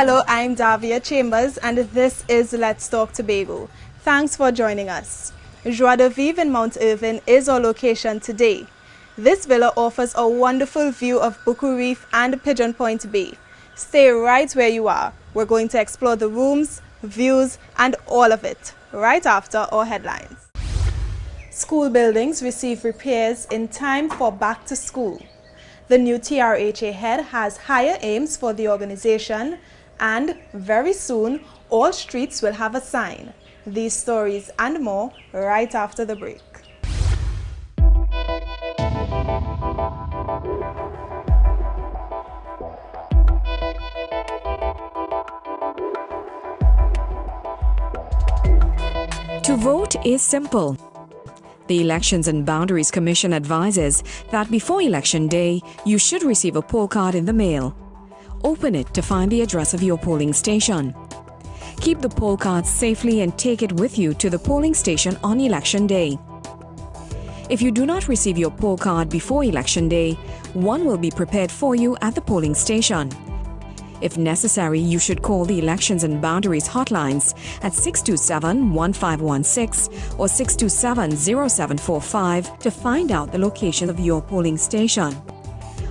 Hello, I'm Davia Chambers and this is Let's Talk Tobago. Thanks for joining us. Joie de Vivre in Mount Irving is our location today. This villa offers a wonderful view of Buku Reef and Pigeon Point Bay. Stay right where you are. We're going to explore the rooms, views and all of it right after our headlines. School buildings receive repairs in time for back to school. The new TRHA head has higher aims for the organization, and very soon all streets will have a sign. These stories and more right after the break. To vote is simple. The Elections and Boundaries Commission advises that before Election Day, you should receive a poll card in the mail. Open it to find the address of your polling station. Keep the poll card safely and take it with you to the polling station on Election Day. If you do not receive your poll card before Election Day, one will be prepared for you at the polling station. If necessary, you should call the Elections and Boundaries hotlines at 627-1516 or 627-0745 to find out the location of your polling station.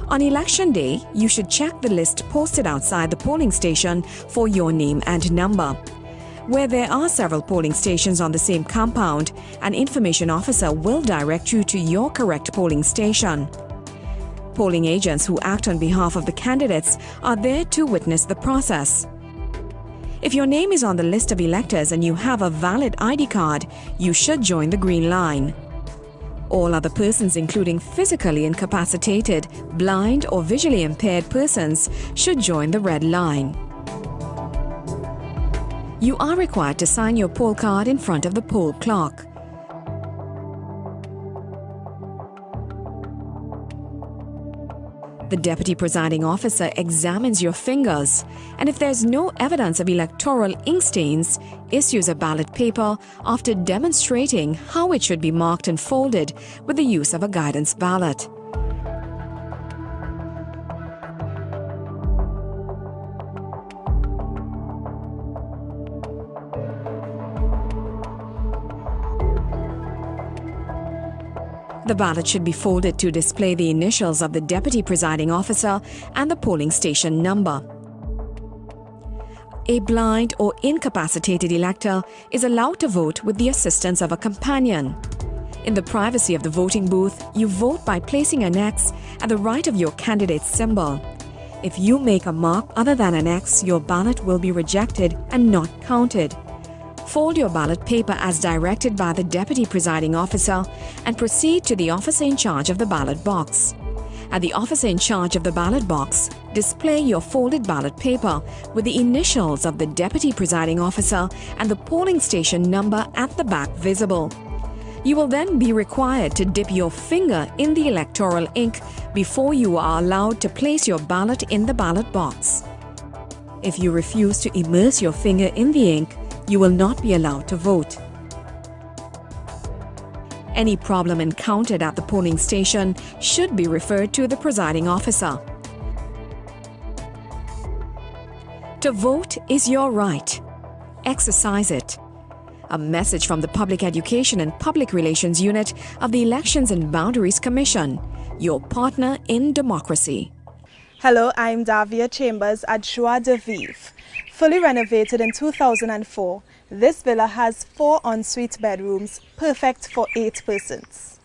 On Election Day, you should check the list posted outside the polling station for your name and number. Where there are several polling stations on the same compound, an information officer will direct you to your correct polling station. Polling agents who act on behalf of the candidates are there to witness the process. If your name is on the list of electors and you have a valid ID card, you should join the green line. All other persons, including physically incapacitated, blind or visually impaired persons, should join the red line. You are required to sign your poll card in front of the poll clock. The Deputy Presiding Officer examines your fingers, and if there's no evidence of electoral ink stains, issues a ballot paper after demonstrating how it should be marked and folded with the use of a guidance ballot. The ballot should be folded to display the initials of the Deputy Presiding Officer and the polling station number. A blind or incapacitated elector is allowed to vote with the assistance of a companion. In the privacy of the voting booth, you vote by placing an X at the right of your candidate's symbol. If you make a mark other than an X, your ballot will be rejected and not counted. Fold your ballot paper as directed by the Deputy Presiding Officer and proceed to the officer in charge of the ballot box. At the officer in charge of the ballot box, display your folded ballot paper with the initials of the Deputy Presiding Officer and the polling station number at the back visible. You will then be required to dip your finger in the electoral ink before you are allowed to place your ballot in the ballot box. If you refuse to immerse your finger in the ink, you will not be allowed to vote. Any problem encountered at the polling station should be referred to the presiding officer. To vote is your right. Exercise it. A message from the Public Education and Public Relations Unit of the Elections and Boundaries Commission, your partner in democracy. Hello, I'm Davia Chambers at Joie de Vivre. Fully renovated in 2004, this villa has 4 ensuite bedrooms, perfect for 8 persons.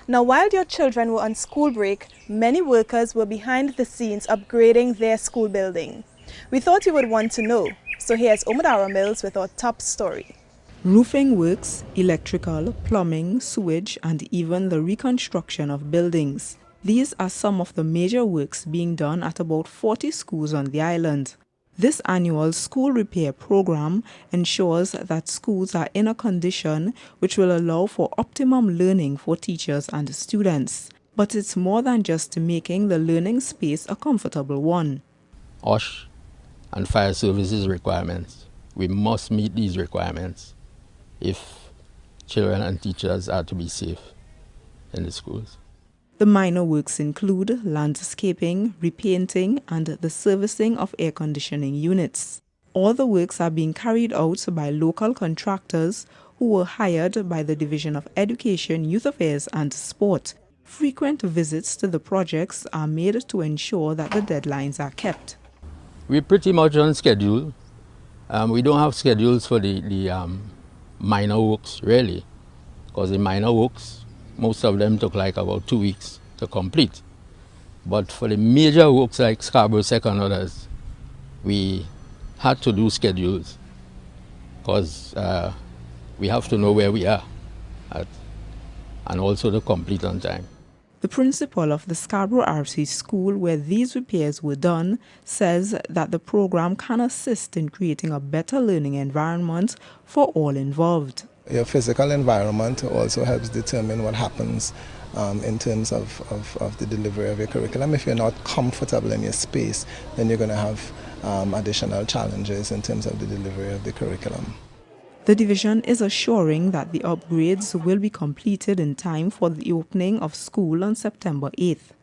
Now, while your children were on school break, many workers were behind the scenes upgrading their school building. We thought you would want to know, so here's Omadara Mills with our top story. Roofing works, electrical, plumbing, sewage, and even the reconstruction of buildings. These are some of the major works being done at about 40 schools on the island. This annual school repair program ensures that schools are in a condition which will allow for optimum learning for teachers and students. But it's more than just making the learning space a comfortable one. OSH and fire services requirements. We must meet these requirements if children and teachers are to be safe in the schools. The minor works include landscaping, repainting, and the servicing of air conditioning units. All the works are being carried out by local contractors who were hired by the Division of Education, Youth Affairs and Sport. Frequent visits to the projects are made to ensure that the deadlines are kept. We're pretty much on schedule. We don't have schedules for the minor works, really, because the minor works, most of them took like about 2 weeks to complete. But for the major works like Scarborough Second others, we had to do schedules because we have to know where we are at, and also to complete on time. The principal of the Scarborough RC school where these repairs were done says that the program can assist in creating a better learning environment for all involved. Your physical environment also helps determine what happens in terms of the delivery of your curriculum. If you're not comfortable in your space, then you're going to have additional challenges in terms of the delivery of the curriculum. The division is assuring that the upgrades will be completed in time for the opening of school on September 8th.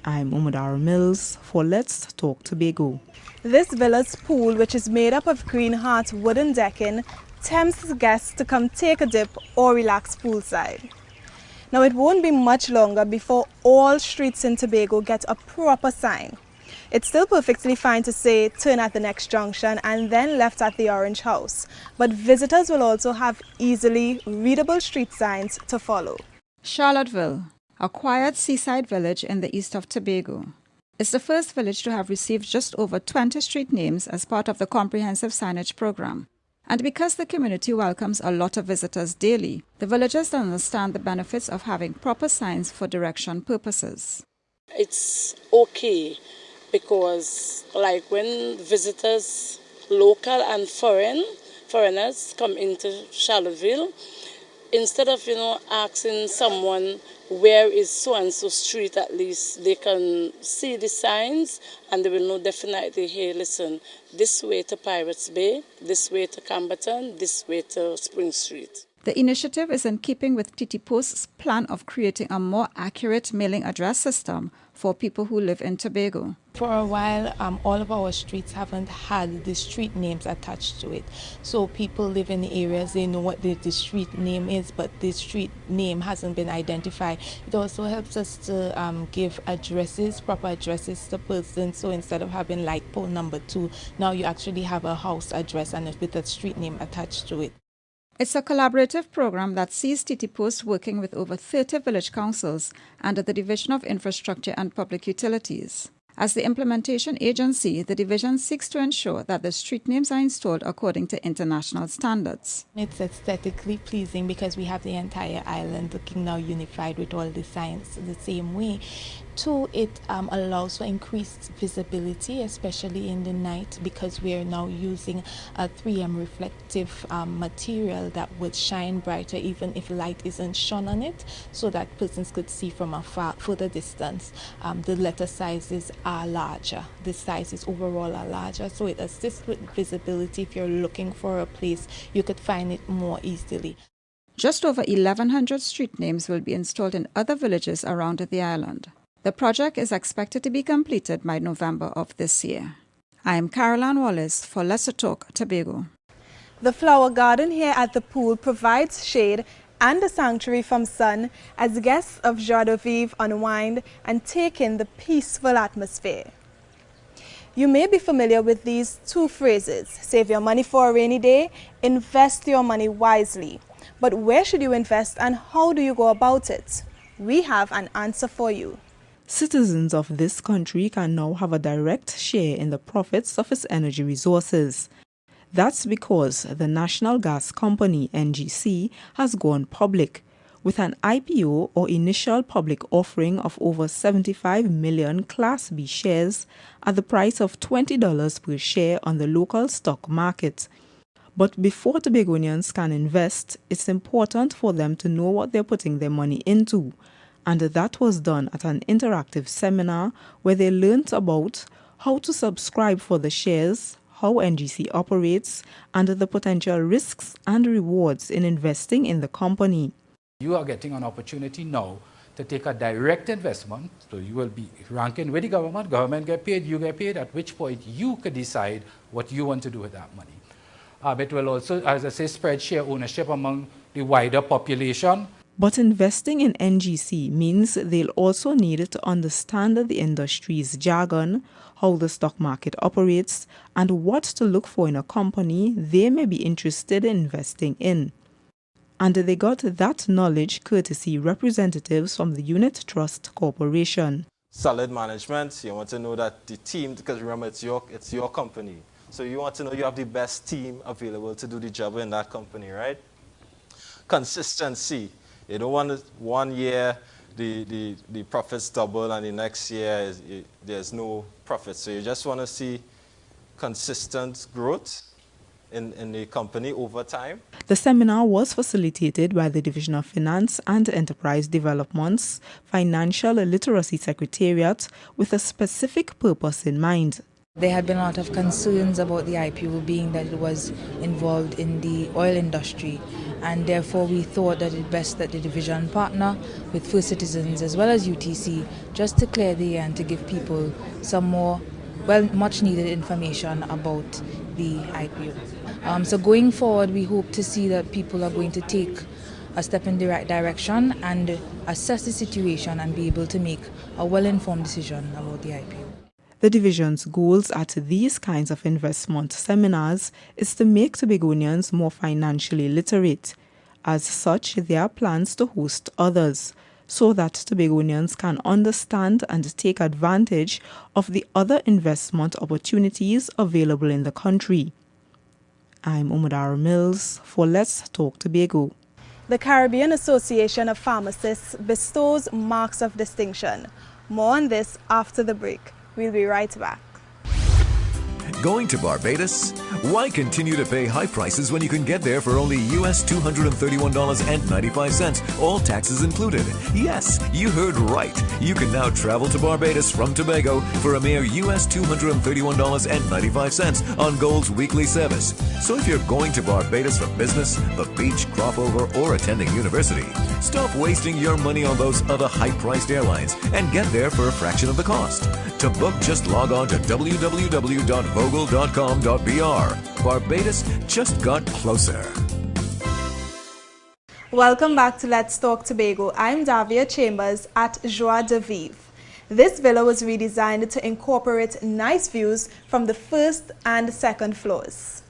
I'm Umadara Mills for Let's Talk Tobago. This villa's pool, which is made up of green heart wooden decking, tempts guests to come take a dip or relax poolside. Now it won't be much longer before all streets in Tobago get a proper sign. It's still perfectly fine to say turn at the next junction and then left at the Orange House, but visitors will also have easily readable street signs to follow. Charlotteville, a quiet seaside village in the east of Tobago, is the first village to have received just over 20 street names as part of the comprehensive signage program. And because the community welcomes a lot of visitors daily, the villagers understand the benefits of having proper signs for direction purposes. It's okay because like when visitors, local and foreigners come into Charlotteville, instead of asking someone where is so-and-so street, at least they can see the signs and they will know definitely, hey, listen, this way to Pirates Bay, this way to Camberton, this way to Spring Street. The initiative is in keeping with TT Post's plan of creating a more accurate mailing address system for people who live in Tobago. For a while, all of our streets haven't had the street names attached to it. So people live in the areas, they know what the street name is, but the street name hasn't been identified. It also helps us to give addresses, proper addresses to persons. So instead of having like pole number 2, now you actually have a house address and with a street name attached to it. It's a collaborative program that sees TT Post working with over 30 village councils under the Division of Infrastructure and Public Utilities. As the implementation agency, the division seeks to ensure that the street names are installed according to international standards. It's aesthetically pleasing because we have the entire island looking now unified with all the signs the same way. 2, it allows for increased visibility, especially in the night, because we are now using a 3M reflective material that would shine brighter even if light isn't shone on it, so that persons could see from a further distance. The letter sizes are larger. The sizes overall are larger, so it assists with visibility. If you're looking for a place, you could find it more easily. Just over 1,100 street names will be installed in other villages around the island. The project is expected to be completed by November of this year. I am Caroline Wallace for Let's Talk Tobago. The flower garden here at the pool provides shade and a sanctuary from sun as guests of Joie de Vivre unwind and take in the peaceful atmosphere. You may be familiar with these 2 phrases: save your money for a rainy day, invest your money wisely. But where should you invest and how do you go about it? We have an answer for you. Citizens of this country can now have a direct share in the profits of its energy resources. That's because the National Gas Company, NGC, has gone public with an IPO or initial public offering of over 75 million Class B shares at the price of $20 per share on the local stock market. But before Tobagonians can invest, it's important for them to know what they're putting their money into. And that was done at an interactive seminar where they learnt about how to subscribe for the shares, how NGC operates, and the potential risks and rewards in investing in the company. You are getting an opportunity now to take a direct investment. So you will be ranking with the government get paid, you get paid, at which point you could decide what you want to do with that money. It will also, as I say, spread share ownership among the wider population. But investing in NGC means they'll also need to understand the industry's jargon, how the stock market operates, and what to look for in a company they may be interested in investing in. And they got that knowledge courtesy representatives from the Unit Trust Corporation. Solid management, you want to know that the team, because remember it's your company, so you want to know you have the best team available to do the job in that company, right? Consistency. You don't want 1 year the profits double and the next year there's no profit. So you just want to see consistent growth in the company over time. The seminar was facilitated by the Division of Finance and Enterprise Development's Financial Literacy Secretariat with a specific purpose in mind. There had been a lot of concerns about the IPO being that it was involved in the oil industry, and therefore we thought that it best that the division partner with First Citizens as well as UTC just to clear the air and to give people some more, much needed information about the IPO. So going forward, we hope to see that people are going to take a step in the right direction and assess the situation and be able to make a well-informed decision about the IPO. The division's goals at these kinds of investment seminars is to make Tobagonians more financially literate. As such, there are plans to host others so that Tobagonians can understand and take advantage of the other investment opportunities available in the country. I'm Umadara Mills for Let's Talk Tobago. The Caribbean Association of Pharmacists bestows marks of distinction. More on this after the break. We'll be right back. Going to Barbados? Why continue to pay high prices when you can get there for only US $231.95, all taxes included? Yes, you heard right. You can now travel to Barbados from Tobago for a mere US $231.95 on Gold's weekly service. So if you're going to Barbados for business, the beach, crop over, or attending university, stop wasting your money on those other high-priced airlines and get there for a fraction of the cost. To book, just log on to www.vogel.com.br. Barbados just got closer. Welcome back to Let's Talk Tobago. I'm Davia Chambers at Joie de Vivre. This villa was redesigned to incorporate nice views from the first and second floors.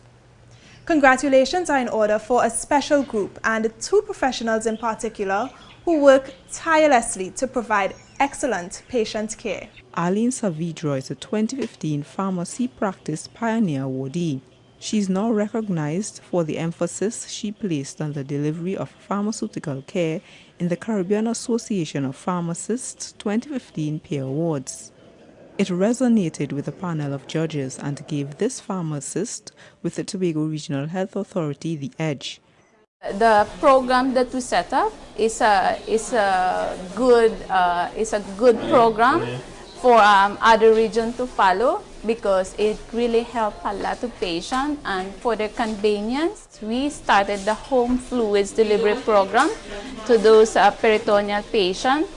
Congratulations are in order for a special group and 2 professionals in particular who work tirelessly to provide excellent patient care. Arlene Savidro is a 2015 Pharmacy Practice Pioneer Awardee. She is now recognized for the emphasis she placed on the delivery of pharmaceutical care in the Caribbean Association of Pharmacists 2015 Peer Awards. It resonated with a panel of judges and gave this pharmacist with the Tobago Regional Health Authority the edge. The program that we set up is a good program for other regions to follow, because it really helped a lot of patients, and for their convenience, we started the home fluids delivery program to those peritoneal patients.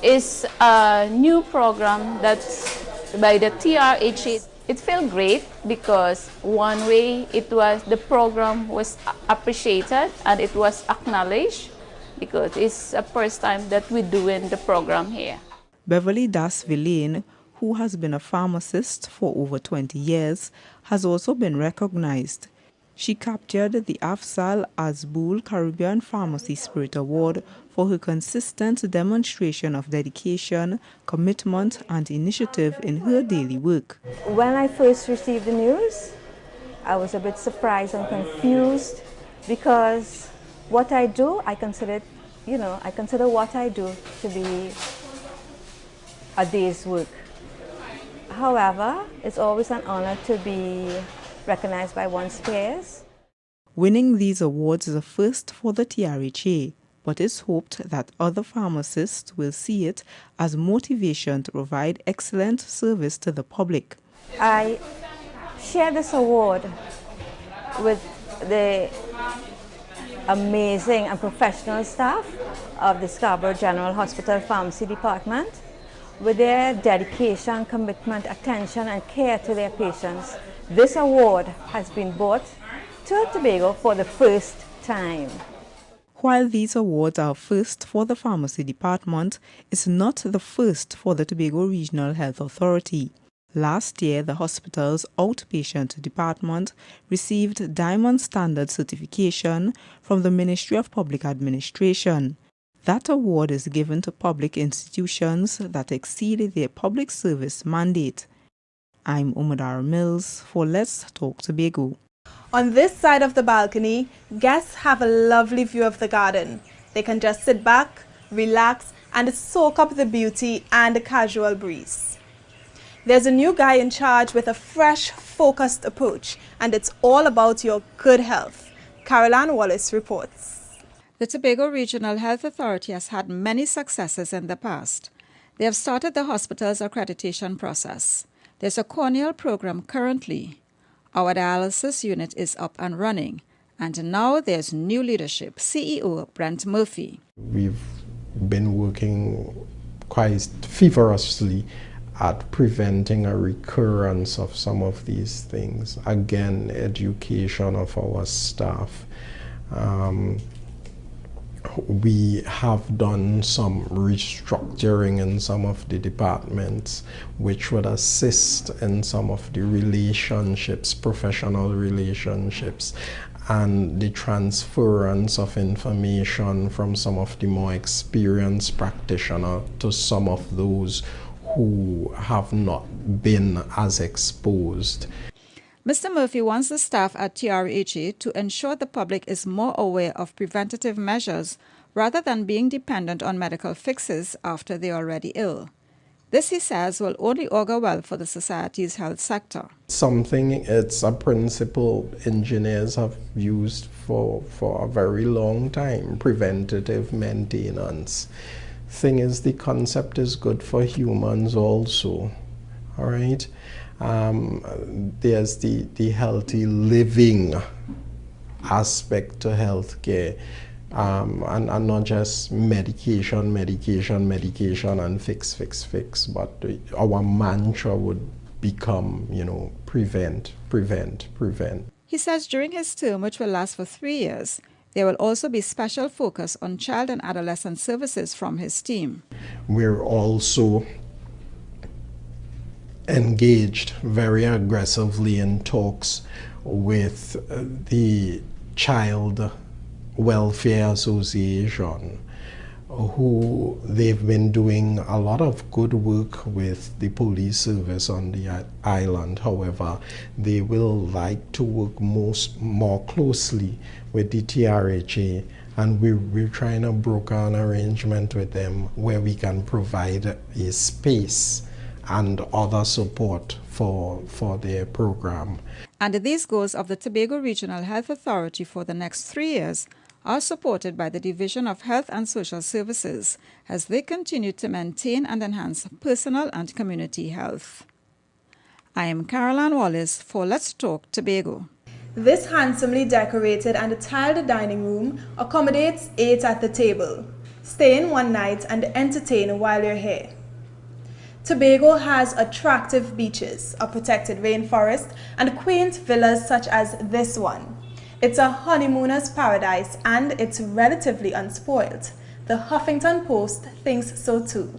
It's a new program that's by the TRHA. It felt great because one way the program was appreciated and it was acknowledged, because it's the first time that we're doing the program here. Beverly Das Villain, who has been a pharmacist for over 20 years, has also been recognized. She captured the Afzal Azbul Caribbean Pharmacy Spirit Award for her consistent demonstration of dedication, commitment, and initiative in her daily work. When I first received the news, I was a bit surprised and confused, because what I do, I consider what I do to be a day's work. However, it's always an honor to be recognized by one's peers. Winning these awards is a first for the TRHA, but it's hoped that other pharmacists will see it as motivation to provide excellent service to the public. I share this award with the amazing and professional staff of the Scarborough General Hospital Pharmacy Department. With their dedication, commitment, attention and care to their patients, this award has been brought to Tobago for the first time. While these awards are first for the pharmacy department, it's not the first for the Tobago Regional Health Authority. Last year, the hospital's outpatient department received Diamond Standard certification from the Ministry of Public Administration. That award is given to public institutions that exceed their public service mandate. I'm Umadara Mills for Let's Talk Tobago. On this side of the balcony, guests have a lovely view of the garden. They can just sit back, relax, and soak up the beauty and a casual breeze. There's a new guy in charge with a fresh, focused approach, and it's all about your good health. Caroline Wallace reports. The Tobago Regional Health Authority has had many successes in the past. They have started the hospital's accreditation process. There's a corneal program currently. Our dialysis unit is up and running. And now there's new leadership, CEO Brent Murphy. We've been working quite feverishly at preventing a recurrence of some of these things. Again, education of our staff. We have done some restructuring in some of the departments, which would assist in some of the relationships, professional relationships, and the transference of information from some of the more experienced practitioners to some of those who have not been as exposed. Mr. Murphy wants the staff at TRHA to ensure the public is more aware of preventative measures rather than being dependent on medical fixes after they are already ill. This, he says, will only augur well for the society's health sector. It's a principle engineers have used for a very long time, preventative maintenance. Thing is, the concept is good for humans also, all right? There's the healthy living aspect to healthcare, and not just medication and fix, but our mantra would become, prevent. He says during his term, which will last for 3 years, there will also be special focus on child and adolescent services from his team. We're also engaged very aggressively in talks with the Child Welfare Association, who they've been doing a lot of good work with the police service on the island. However, they will like to work more closely with the TRHA, and we're trying to broker an arrangement with them where we can provide a space and other support for their program. And these goals of the Tobago Regional Health Authority for the next 3 years are supported by the Division of Health and Social Services as they continue to maintain and enhance personal and community health. I am Caroline Wallace for Let's Talk Tobago. This handsomely decorated and tiled dining room accommodates 8 at the table. Stay in one night and entertain while you're here. Tobago has attractive beaches, a protected rainforest, and quaint villas such as this one. It's a honeymooner's paradise and it's relatively unspoiled. The Huffington Post thinks so too.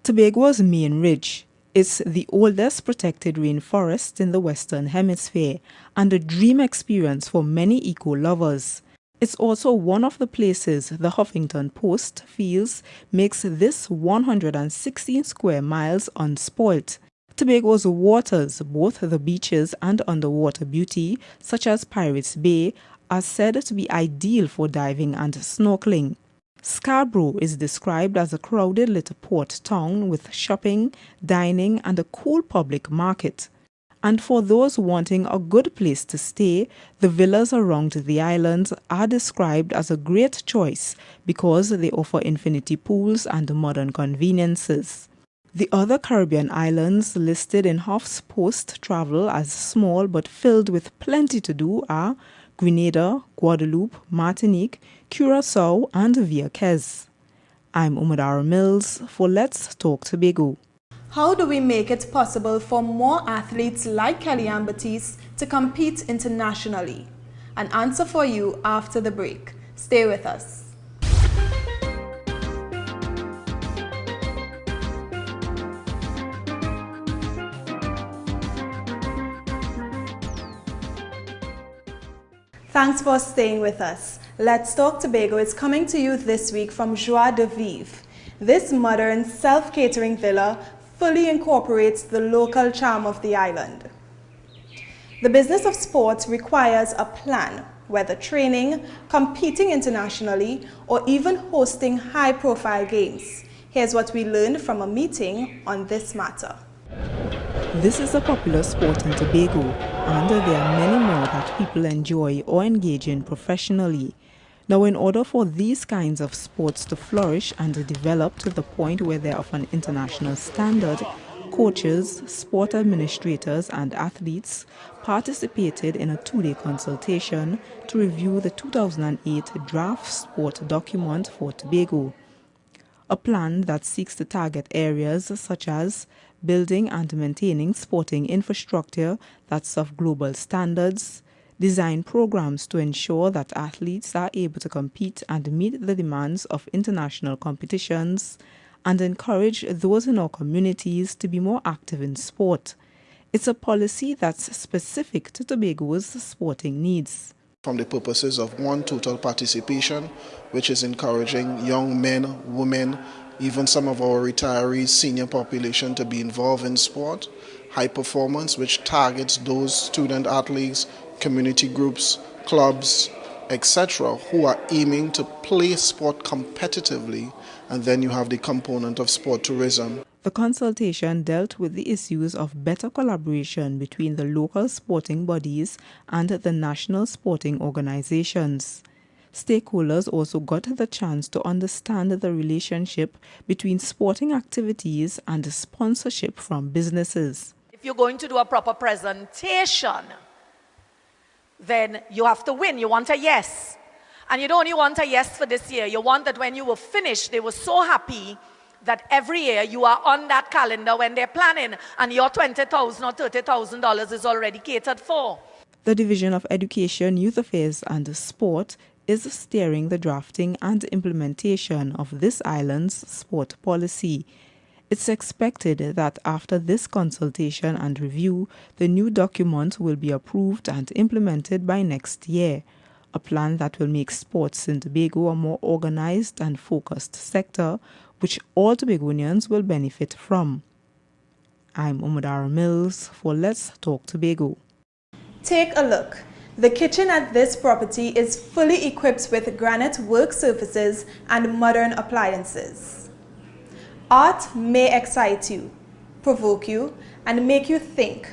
Tobago's main ridge is the oldest protected rainforest in the Western Hemisphere and a dream experience for many eco-lovers. It's also one of the places the Huffington Post feels makes this 116 square miles unspoilt. Tobago's waters, both the beaches and underwater beauty, such as Pirates Bay, are said to be ideal for diving and snorkeling. Scarborough is described as a crowded little port town with shopping, dining, and a cool public market. And for those wanting a good place to stay, the villas around the islands are described as a great choice because they offer infinity pools and modern conveniences. The other Caribbean islands listed in Huff's Post travel as small but filled with plenty to do are Grenada, Guadeloupe, Martinique, Curaçao and Vieques. I'm Umadara Mills for Let's Talk Tobago. How do we make it possible for more athletes like Kellyanne Baptiste to compete internationally? An answer for you after the break. Stay with us. Thanks for staying with us. Let's Talk Tobago is coming to you this week from Joie de Vivre. This modern self-catering villa fully incorporates the local charm of the island. The business of sport requires a plan, whether training, competing internationally, or even hosting high-profile games. Here's what we learned from a meeting on this matter. This is a popular sport in Tobago, and there are many more that people enjoy or engage in professionally. Now, in order for these kinds of sports to flourish and develop to the point where they're of an international standard, coaches, sport administrators, and athletes participated in a two-day consultation to review the 2008 draft sport document for Tobago. A plan that seeks to target areas such as building and maintaining sporting infrastructure that's of global standards, design programs to ensure that athletes are able to compete and meet the demands of international competitions, and encourage those in our communities to be more active in sport. It's a policy that's specific to Tobago's sporting needs. From the purposes of one, total participation, which is encouraging young men, women, even some of our retirees, senior population to be involved in sport. High performance, which targets those student athletes, community groups, clubs, etc., who are aiming to play sport competitively. And then you have the component of sport tourism. The consultation dealt with the issues of better collaboration between the local sporting bodies and the national sporting organizations. Stakeholders also got the chance to understand the relationship between sporting activities and sponsorship from businesses. If you're going to do a proper presentation, then you have to win. You want a yes. And you don't only want a yes for this year. You want that when you were finished, they were so happy that every year you are on that calendar when they're planning and your $20,000 or $30,000 is already catered for. The Division of Education, Youth Affairs and Sport is steering the drafting and implementation of this island's sport policy. It's expected that after this consultation and review, the new document will be approved and implemented by next year, a plan that will make sports in Tobago a more organized and focused sector, which all Tobagonians will benefit from. I'm Umadara Mills for Let's Talk Tobago. Take a look. The kitchen at this property is fully equipped with granite work surfaces and modern appliances. Art may excite you, provoke you, and make you think.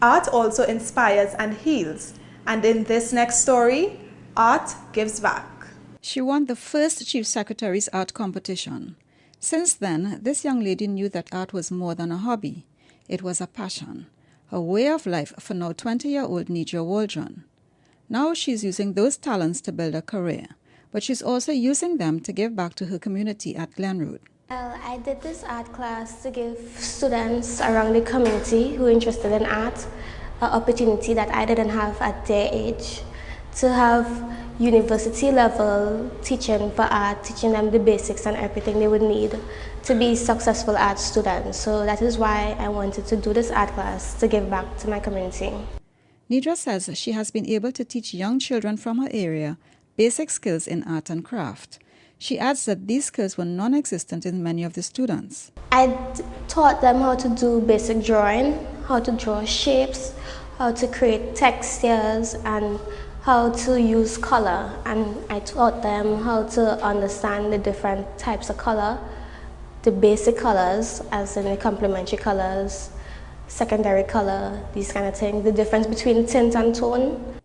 Art also inspires and heals. And in this next story, art gives back. She won the first Chief Secretary's art competition. Since then, this young lady knew that art was more than a hobby. It was a passion, a way of life for now 20-year-old Nidja Waldron. Now she's using those talents to build a career, but she's also using them to give back to her community at Glenroad. Well, I did this art class to give students around the community who are interested in art an opportunity that I didn't have at their age, to have university level teaching for art, teaching them the basics and everything they would need to be successful art students. So that is why I wanted to do this art class to give back to my community. Nidra says she has been able to teach young children from her area basic skills in art and craft. She adds that these skills were non-existent in many of the students. I taught them how to do basic drawing, how to draw shapes, how to create textures, and how to use color. And I taught them how to understand the different types of color, the basic colors, as in the complementary colors, secondary color, these kind of things, the difference between tint and tone.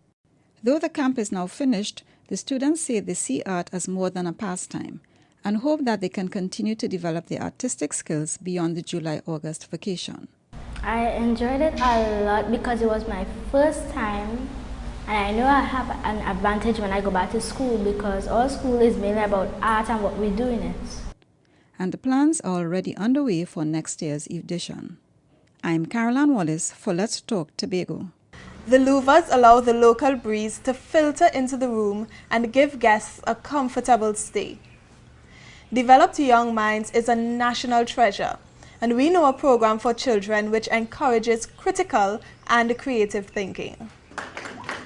Though the camp is now finished, the students say they see art as more than a pastime and hope that they can continue to develop their artistic skills beyond the July-August vacation. I enjoyed it a lot because it was my first time And I know I have an advantage when I go back to school because our school is mainly about art and what we do in it. And the plans are already underway for next year's edition. I'm Caroline Wallace for Let's Talk Tobago. The louvers allow the local breeze to filter into the room and give guests a comfortable stay. Developed Young Minds is a national treasure, and we know a program for children which encourages critical and creative thinking.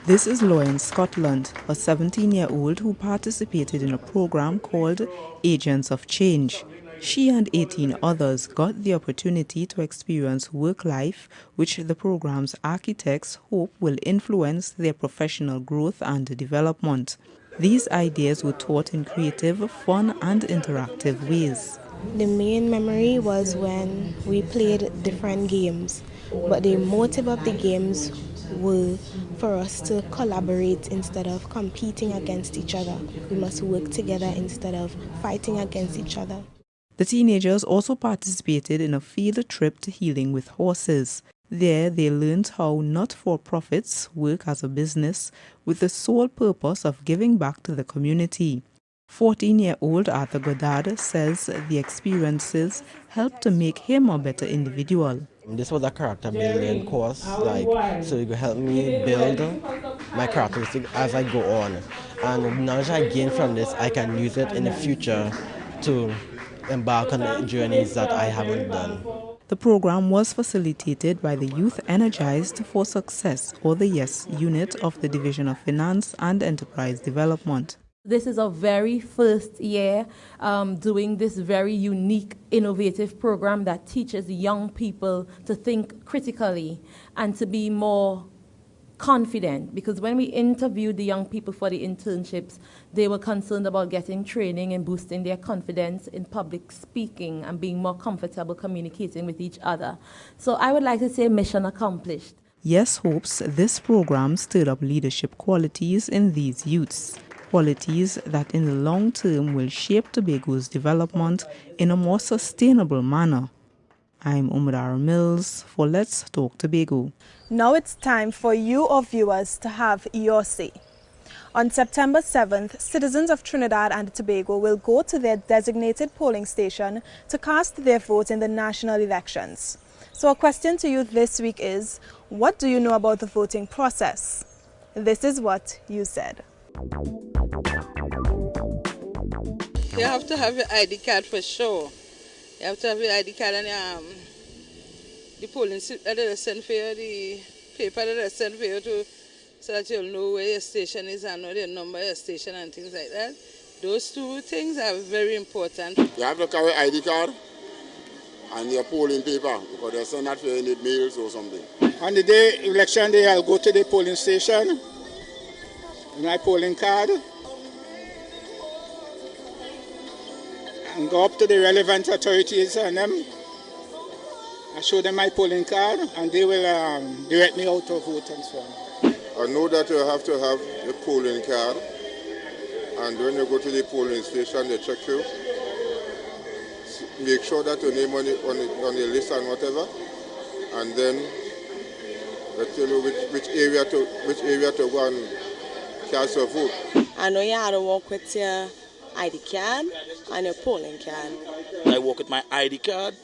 This is Lauren Scotland, a 17-year-old who participated in a program called Agents of Change. She and 18 others got the opportunity to experience work life, which the program's architects hope will influence their professional growth and development. These ideas were taught in creative, fun, and interactive ways. The main memory was when we played different games, but the motive of the games were for us to collaborate instead of competing against each other. We must work together instead of fighting against each other. The teenagers also participated in a field trip to healing with horses. There, they learned how not-for-profits work as a business with the sole purpose of giving back to the community. 14-year-old Arthur Goddard says the experiences helped to make him a better individual. This was a character building course, so it could help me build my characteristics as I go on. And the knowledge I gain from this, I can use it in the future to embark on the journeys that I haven't done. The program was facilitated by the Youth Energized for Success, or the YES unit of the Division of Finance and Enterprise Development. This is our very first year doing this very unique, innovative program that teaches young people to think critically and to be more confident, because when we interviewed the young people for the internships, they were concerned about getting training and boosting their confidence in public speaking and being more comfortable communicating with each other. So I would like to say mission accomplished. YES hopes this program stirred up leadership qualities in these youths, qualities that in the long term will shape Tobago's development in a more sustainable manner. I'm Umar Mills for Let's Talk Tobago. Now it's time for you, our viewers, to have your say. On September 7th, citizens of Trinidad and Tobago will go to their designated polling station to cast their vote in the national elections. So our question to you this week is, what do you know about the voting process? This is what you said. You have to have your ID card for sure. You have to have your ID card and the polling slip that they send for you, the paper that they send for you so that you'll know where your station is and know the number of your station and things like that. Those two things are very important. You have to carry ID card and your polling paper because they send that for you in the mails or something. On the day, election day, I'll go to the polling station with my polling card and go up to the relevant authorities and them. I show them my polling card and they will direct me how to vote and so on. I know that you have to have the polling card, and when you go to the polling station they check you. Make sure that your name on the list and whatever, and then let you know which area to go and cast your vote. I know you have to walk with your ID card and your polling card. I walk with my ID card,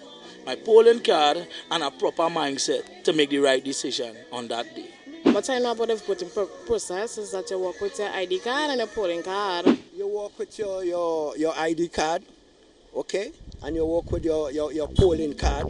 my polling card, and a proper mindset to make the right decision on that day. What I know about the voting process is that you walk with your ID card and your polling card. You walk with your ID card, okay? And you walk with your polling card.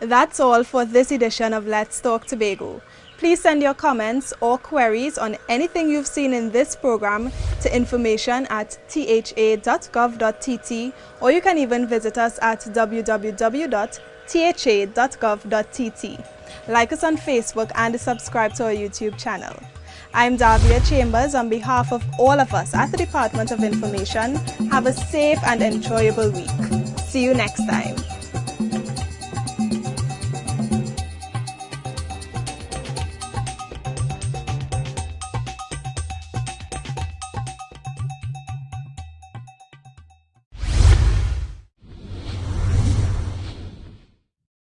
That's all for this edition of Let's Talk Tobago. Please send your comments or queries on anything you've seen in this program to information@tha.gov.tt, or you can even visit us at www.tha.gov.tt. Like us on Facebook and subscribe to our YouTube channel. I'm Davia Chambers. On behalf of all of us at the Department of Information, have a safe and enjoyable week. See you next time.